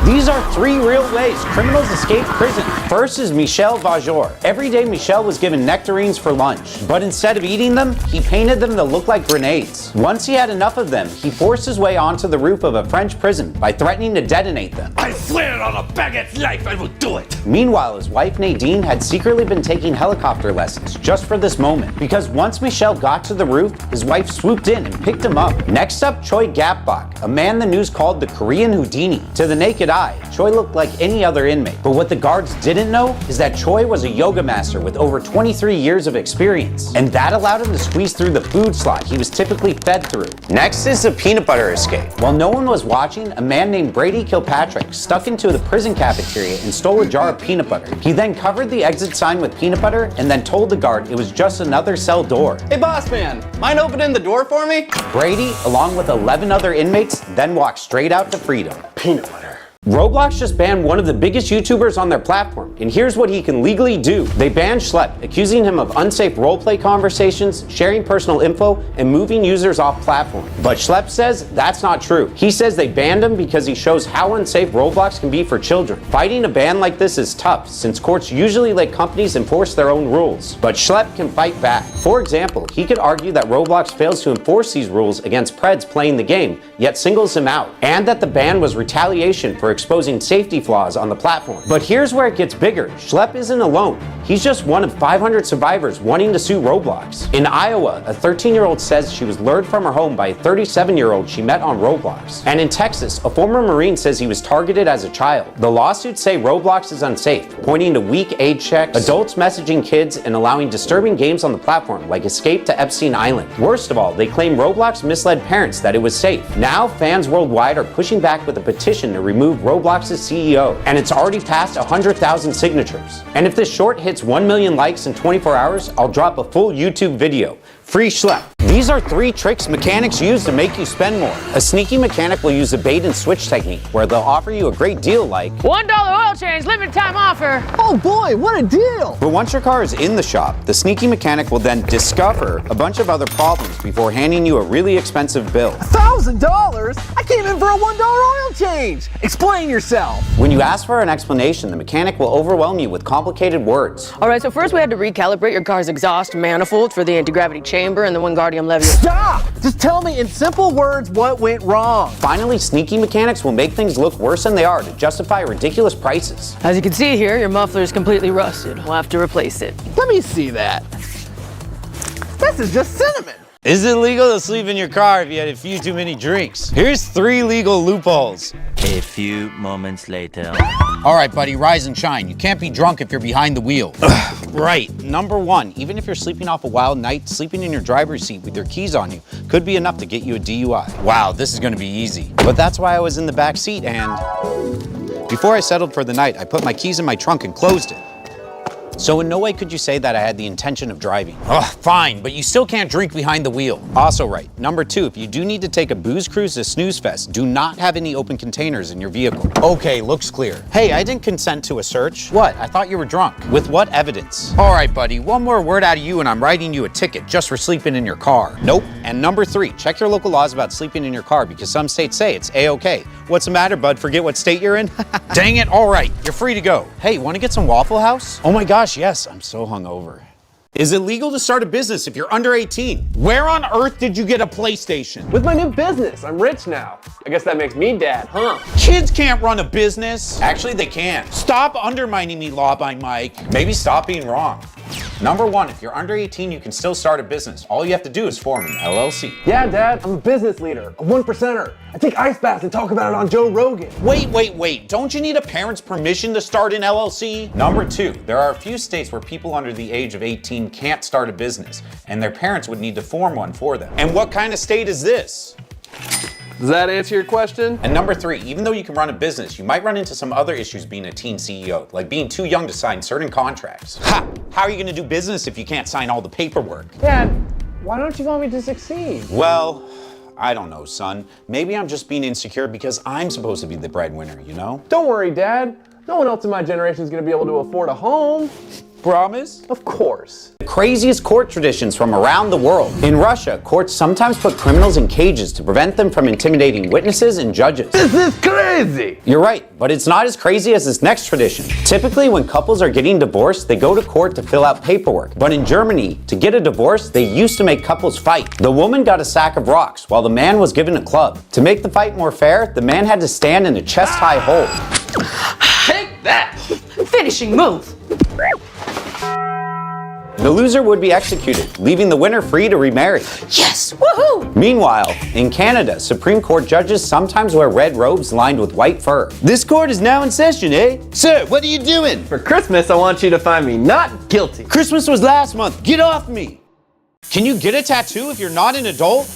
These are 3 real ways criminals escape prison. First is Michel Vajor. Every day Michel was given nectarines for lunch, but instead of eating them, he painted them to look like grenades. Once he had enough of them, he forced his way onto the roof of a French prison by threatening to detonate them. I swear on a baguette's life I will do it! Meanwhile, his wife Nadine had secretly been taking helicopter lessons just for this moment, because once Michel got to the roof, his wife swooped in and picked him up. Next up, Choi Gapbok, a man the news called the Korean Houdini. To the naked eye, Choi looked like any other inmate. But what the guards didn't know is that Choi was a yoga master with over 23 years of experience, and that allowed him to squeeze through the food slot he was typically fed through. Next is the peanut butter escape. While no one was watching, a man named Brady Kilpatrick stuck into the prison cafeteria and stole a jar of peanut butter. He then covered the exit sign with peanut butter and then told the guard it was just another cell door. Hey boss man, mind opening the door for me? Brady, along with 11 other inmates, then walked straight out to freedom. Peanut butter. Roblox just banned one of the biggest YouTubers on their platform, and here's what he can legally do. They banned Schlepp, accusing him of unsafe roleplay conversations, sharing personal info, and moving users off platform. But Schlepp says that's not true. He says they banned him because he shows how unsafe Roblox can be for children. Fighting a ban like this is tough, since courts usually let companies enforce their own rules. But Schlepp can fight back. For example, he could argue that Roblox fails to enforce these rules against Preds playing the game, yet singles him out, and that the ban was retaliation for exposing safety flaws on the platform. But here's where it gets bigger. Schlepp isn't alone. He's just one of 500 survivors wanting to sue Roblox. In Iowa, a 13-year-old says she was lured from her home by a 37-year-old she met on Roblox. And in Texas, a former Marine says he was targeted as a child. The lawsuits say Roblox is unsafe, pointing to weak age checks, adults messaging kids, and allowing disturbing games on the platform like Escape to Epstein Island. Worst of all, they claim Roblox misled parents that it was safe. Now, fans worldwide are pushing back with a petition to remove Roblox's CEO, and it's already passed 100,000 signatures. And if this short hits 1 million likes in 24 hours, I'll drop a full YouTube video. Free Schlepp. These are 3 tricks mechanics use to make you spend more. A sneaky mechanic will use a bait and switch technique, where they'll offer you a great deal like $1 oil change, limited time offer. Oh boy, what a deal! But once your car is in the shop, the sneaky mechanic will then discover a bunch of other problems before handing you a really expensive bill. $1,000? I came in for a $1 oil change! Explain yourself! When you ask for an explanation, the mechanic will overwhelm you with complicated words. All right, so first we had to recalibrate your car's exhaust manifold for the anti-gravity chamber and the Wingardium Leviosa. Stop! Just tell me in simple words what went wrong. Finally, sneaky mechanics will make things look worse than they are to justify ridiculous prices. As you can see here, your muffler is completely rusted. We'll have to replace it. Let me see that. This is just cinnamon. Is it legal to sleep in your car if you had a few too many drinks? Here's 3 legal loopholes. A few moments later. All right, buddy, rise and shine. You can't be drunk if you're behind the wheel. Right. Number 1, even if you're sleeping off a wild night, sleeping in your driver's seat with your keys on you could be enough to get you a DUI. Wow, this is gonna be easy. But that's why I was in the back seat, and before I settled for the night, I put my keys in my trunk and closed it. So in no way could you say that I had the intention of driving. Ugh, fine, but you still can't drink behind the wheel. Also right, number 2, if you do need to take a booze cruise to Snooze Fest, do not have any open containers in your vehicle. Okay, looks clear. Hey, I didn't consent to a search. What? I thought you were drunk. With what evidence? All right, buddy, one more word out of you and I'm writing you a ticket just for sleeping in your car. Nope. And number 3, check your local laws about sleeping in your car because some states say it's A-okay. What's the matter, bud? Forget what state you're in? Dang it, all right, you're free to go. Hey, wanna get some Waffle House? Oh my gosh, yes, I'm so hungover. Is it legal to start a business if you're under 18? Where on earth did you get a PlayStation? With my new business, I'm rich now. I guess that makes me dad, huh? Kids can't run a business. Actually, they can. Stop undermining me, Law by Mike. Maybe stop being wrong. Number 1, if you're under 18, you can still start a business. All you have to do is form an LLC. Yeah, Dad, I'm a business leader, a 1%er. I take ice baths and talk about it on Joe Rogan. Wait. Don't you need a parent's permission to start an LLC? Number 2, there are a few states where people under the age of 18 can't start a business, and their parents would need to form one for them. And what kind of state is this? Does that answer your question? And number 3, even though you can run a business, you might run into some other issues being a teen CEO, like being too young to sign certain contracts. Ha! How are you gonna do business if you can't sign all the paperwork? Dad, why don't you want me to succeed? Well, I don't know, son. Maybe I'm just being insecure because I'm supposed to be the breadwinner, you know? Don't worry, Dad. No one else in my generation is gonna be able to afford a home. promise? Of course. Craziest court traditions from around the world. In Russia, courts sometimes put criminals in cages to prevent them from intimidating witnesses and judges. This is crazy! You're right, but it's not as crazy as this next tradition. Typically, when couples are getting divorced, they go to court to fill out paperwork. But in Germany, to get a divorce, they used to make couples fight. The woman got a sack of rocks, while the man was given a club. To make the fight more fair, the man had to stand in a chest-high hole. Take that! Finishing move. The loser would be executed, leaving the winner free to remarry. Yes, woohoo! Meanwhile, in Canada, Supreme Court judges sometimes wear red robes lined with white fur. This court is now in session, eh? Sir, what are you doing? For Christmas, I want you to find me not guilty. Christmas was last month. Get off me. Can you get a tattoo if you're not an adult?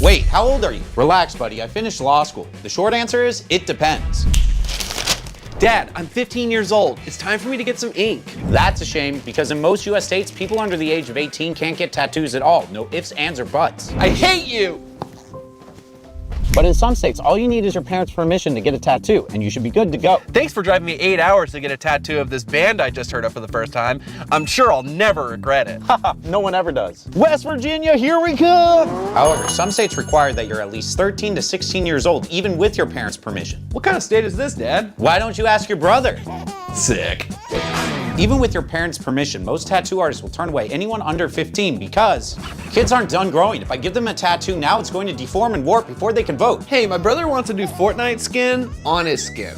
Wait, how old are you? Relax, buddy. I finished law school. The short answer is, it depends. Dad, I'm 15 years old. It's time for me to get some ink. That's a shame, because in most US states, people under the age of 18 can't get tattoos at all. No ifs, ands, or buts. I hate you! But in some states, all you need is your parents' permission to get a tattoo, and you should be good to go. Thanks for driving me 8 hours to get a tattoo of this band I just heard of for the first time. I'm sure I'll never regret it. No one ever does. West Virginia, here we come. However, some states require that you're at least 13 to 16 years old, even with your parents' permission. What kind of state is this, Dad? Why don't you ask your brother? Sick. Even with your parents' permission, most tattoo artists will turn away anyone under 15 because kids aren't done growing. If I give them a tattoo now, it's going to deform and warp before they can vote. Hey, my brother wants to do Fortnite skin on his skin.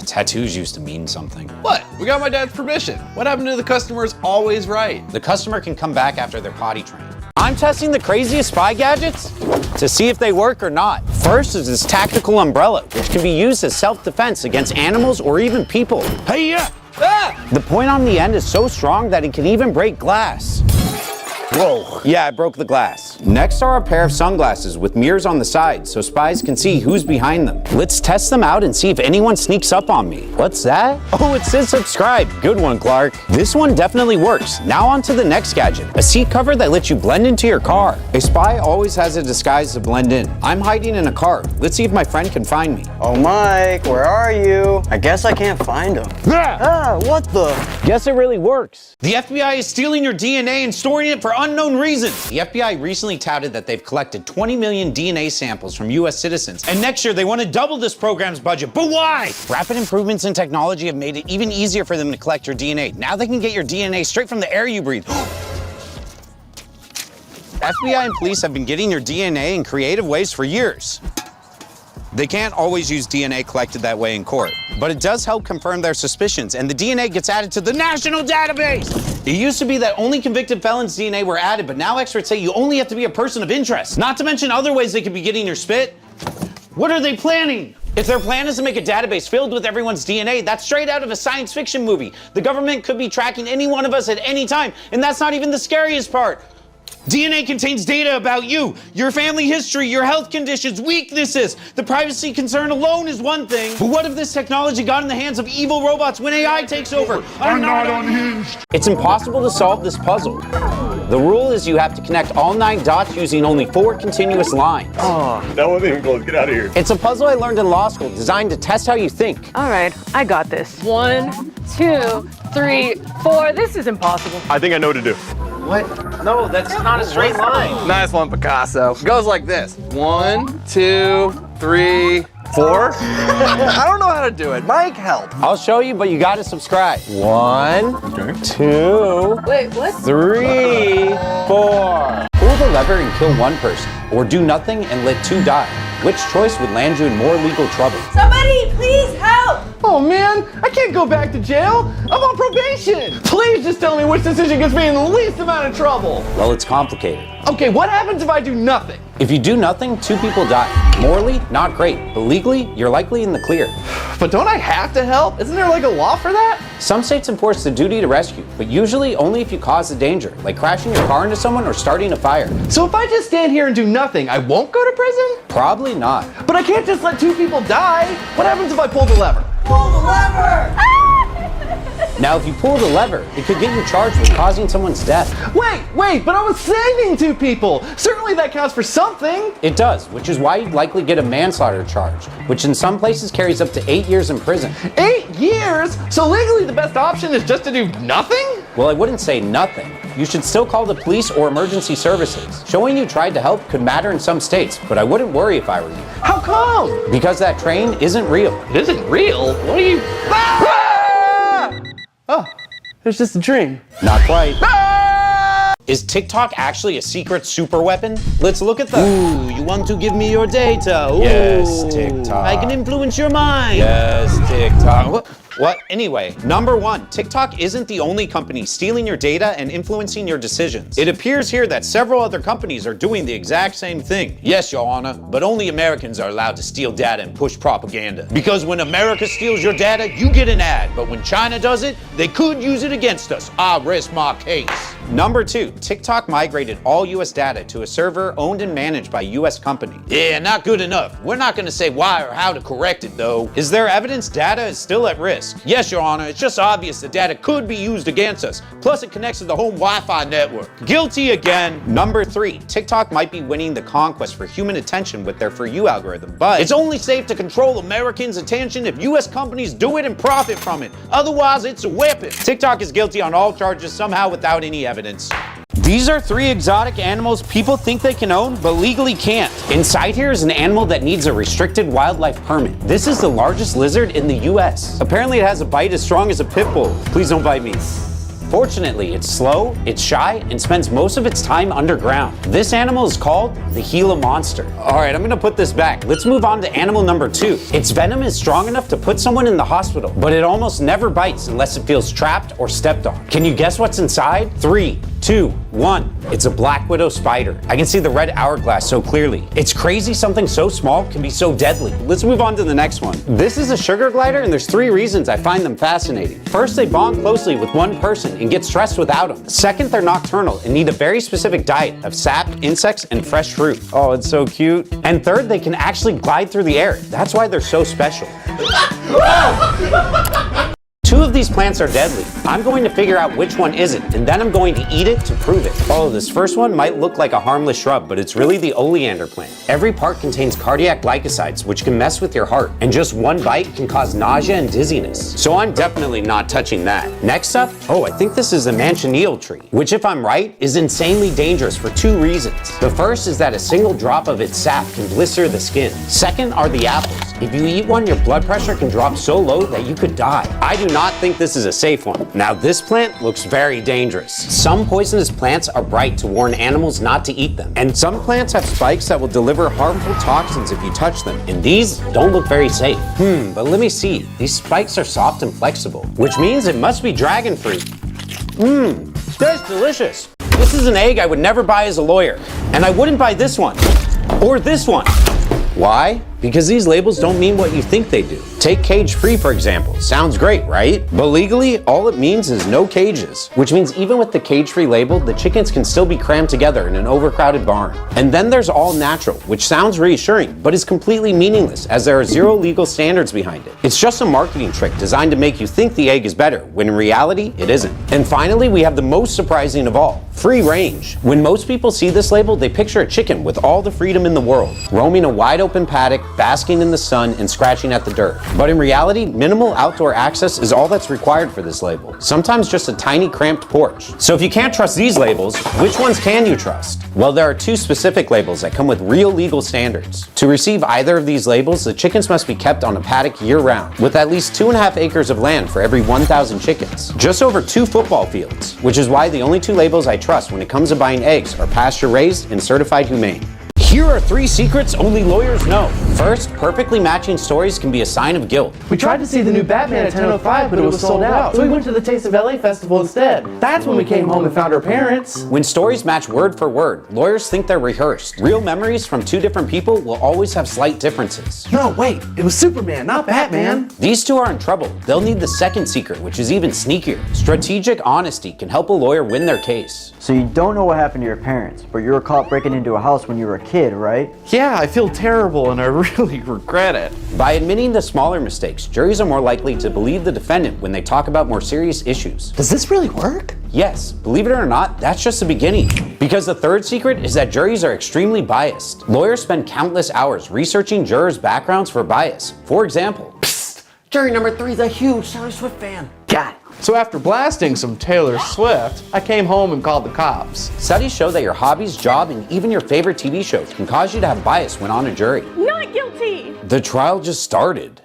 Tattoos used to mean something. What? We got my dad's permission. What happened to the customer's always right? The customer can come back after they're potty trained. I'm testing the craziest spy gadgets to see if they work or not. First is this tactical umbrella, which can be used as self-defense against animals or even people. Hey-ya! Ah! The point on the end is so strong that it can even break glass. Whoa. Yeah, I broke the glass. Next are a pair of sunglasses with mirrors on the sides so spies can see who's behind them. Let's test them out and see if anyone sneaks up on me. What's that? Oh, it says subscribe. Good one, Clark. This one definitely works. Now on to the next gadget. A seat cover that lets you blend into your car. A spy always has a disguise to blend in. I'm hiding in a car. Let's see if my friend can find me. Oh, Mike, where are you? I guess I can't find him. Ah, what the? Guess it really works. The FBI is stealing your DNA and storing it for unknown reasons. The FBI recently touted that they've collected 20 million DNA samples from US citizens, and next year they want to double this program's budget. But why? Rapid improvements in technology have made it even easier for them to collect your DNA. Now they can get your DNA straight from the air you breathe. FBI and police have been getting your DNA in creative ways for years. They can't always use DNA collected that way in court, but it does help confirm their suspicions, and the DNA gets added to the national database. It used to be that only convicted felons' DNA were added, but now experts say you only have to be a person of interest, not to mention other ways they could be getting your spit. What are they planning? If their plan is to make a database filled with everyone's DNA, that's straight out of a science fiction movie. The government could be tracking any one of us at any time, and that's not even the scariest part. DNA contains data about you, your family history, your health conditions, weaknesses. The privacy concern alone is one thing. But what if this technology got in the hands of evil robots when AI takes over? I'm not unhinged. It's impossible to solve this puzzle. The rule is you have to connect all 9 dots using only 4 continuous lines. That wasn't even close. Get out of here. It's a puzzle I learned in law school designed to test how you think. All right, I got this. 1, 2, 3, 4. This is impossible. I think I know what to do. What? No, that's not a straight line. Nice one, Picasso. Goes like this. 1, 2, 3, 4. I don't know how to do it. Mike, help. I'll show you, but you gotta subscribe. 1, 2, Wait, what? 3, 4. Pull the lever and kill one person, or do nothing and let 2 die. Which choice would land you in more legal trouble? Somebody, please help! Oh man, I can't go back to jail. I'm on probation. Please just tell me which decision gets me in the least amount of trouble. Well, it's complicated. Okay, what happens if I do nothing? If you do nothing, 2 people die. Morally, not great, but legally, you're likely in the clear. But don't I have to help? Isn't there like a law for that? Some states enforce the duty to rescue, but usually only if you cause a danger, like crashing your car into someone or starting a fire. So if I just stand here and do nothing, I won't go to prison? Probably not. But I can't just let 2 people die. What happens if I pull the lever? Pull the lever! Now, if you pull the lever, it could get you charged with causing someone's death. Wait, but I was saving 2 people. Certainly that counts for something. It does, which is why you'd likely get a manslaughter charge, which in some places carries up to 8 years in prison. 8 years? So legally the best option is just to do nothing? Well, I wouldn't say nothing. You should still call the police or emergency services. Showing you tried to help could matter in some states, but I wouldn't worry if I were you. How come? Because that train isn't real. It isn't real? What are you... Oh, it's just a dream. Not quite. Is TikTok actually a secret super weapon? Let's look at the... Ooh, you want to give me your data? Ooh. Yes, TikTok. I can influence your mind. Yes, TikTok. What? Anyway, number one, TikTok isn't the only company stealing your data and influencing your decisions. It appears here that several other companies are doing the exact same thing. Yes, Your Honor, but only Americans are allowed to steal data and push propaganda. Because when America steals your data, you get an ad. But when China does it, they could use it against us. I rest my case. Number two, TikTok migrated all US data to a server owned and managed by US company. Yeah, not good enough. We're not gonna say why or how to correct it though. Is there evidence data is still at risk? Yes, Your Honor, it's just obvious the data could be used against us. Plus it connects to the home Wi-Fi network. Guilty again. Number three, TikTok might be winning the conquest for human attention with their For You algorithm, but it's only safe to control Americans' attention if US companies do it and profit from it. Otherwise, it's a weapon. TikTok is guilty on all charges somehow without any evidence. These are 3 exotic animals people think they can own, but legally can't. Inside here is an animal that needs a restricted wildlife permit. This is the largest lizard in the US. Apparently it has a bite as strong as a pit bull. Please don't bite me. Fortunately, it's slow, it's shy, and spends most of its time underground. This animal is called the Gila monster. All right, I'm gonna put this back. Let's move on to animal number 2. Its venom is strong enough to put someone in the hospital, but it almost never bites unless it feels trapped or stepped on. Can you guess what's inside? 3, 2, 1. It's a black widow spider. I can see the red hourglass so clearly. It's crazy something so small can be so deadly. Let's move on to the next one. This is a sugar glider, and there's 3 reasons I find them fascinating. First, they bond closely with one person and get stressed without them. Second, they're nocturnal and need a very specific diet of sap, insects, and fresh fruit. Oh, it's so cute. And third, they can actually glide through the air. That's why they're so special. 2 of these plants are deadly. I'm going to figure out which one isn't, and then I'm going to eat it to prove it. Oh, this first one might look like a harmless shrub, but it's really the oleander plant. Every part contains cardiac glycosides, which can mess with your heart, and just one bite can cause nausea and dizziness. So I'm definitely not touching that. Next up, oh, I think this is a manchineel tree, which if I'm right, is insanely dangerous for 2 reasons. The first is that a single drop of its sap can blister the skin. Second are the apples. If you eat one, your blood pressure can drop so low that you could die. I do not think this is a safe one. Now this plant looks very dangerous. Some poisonous plants are bright to warn animals not to eat them. And some plants have spikes that will deliver harmful toxins if you touch them. And these don't look very safe. But let me see. These spikes are soft and flexible, which means it must be dragon fruit. That's delicious. This is an egg I would never buy as a lawyer. And I wouldn't buy this one. Or this one. Why? Because these labels don't mean what you think they do. Take cage-free, for example. Sounds great, right? But legally, all it means is no cages, which means even with the cage-free label, the chickens can still be crammed together in an overcrowded barn. And then there's all natural, which sounds reassuring, but is completely meaningless as there are 0 legal standards behind it. It's just a marketing trick designed to make you think the egg is better, when in reality, it isn't. And finally, we have the most surprising of all, free range. When most people see this label, they picture a chicken with all the freedom in the world, roaming a wide open paddock, basking in the sun, and scratching at the dirt. But in reality, minimal outdoor access is all that's required for this label. Sometimes just a tiny cramped porch. So if you can't trust these labels, which ones can you trust? Well, there are 2 specific labels that come with real legal standards. To receive either of these labels, the chickens must be kept on a paddock year-round, with at least 2.5 acres of land for every 1,000 chickens. Just over 2 football fields, which is why the only 2 labels I trust when it comes to buying eggs are pasture-raised and certified humane. Here are 3 secrets only lawyers know. First, perfectly matching stories can be a sign of guilt. We tried to see the new Batman at 10:05, but it was sold out. So we went to the Taste of LA festival instead. That's when we came home and found our parents. When stories match word for word, lawyers think they're rehearsed. Real memories from 2 different people will always have slight differences. No, wait, it was Superman, not Batman. These 2 are in trouble. They'll need the second secret, which is even sneakier. Strategic honesty can help a lawyer win their case. So you don't know what happened to your parents, but you were caught breaking into a house when you were a kid, right? Yeah, I feel terrible and I really regret it. By admitting the smaller mistakes, juries are more likely to believe the defendant when they talk about more serious issues. Does this really work? Yes, believe it or not, that's just the beginning. Because the third secret is that juries are extremely biased. Lawyers spend countless hours researching jurors' backgrounds for bias. For example, Jury number 3 is a huge Taylor Swift fan. Got it. So after blasting some Taylor Swift, I came home and called the cops. Studies show that your hobbies, job, and even your favorite TV shows can cause you to have bias when on a jury. Not guilty. The trial just started.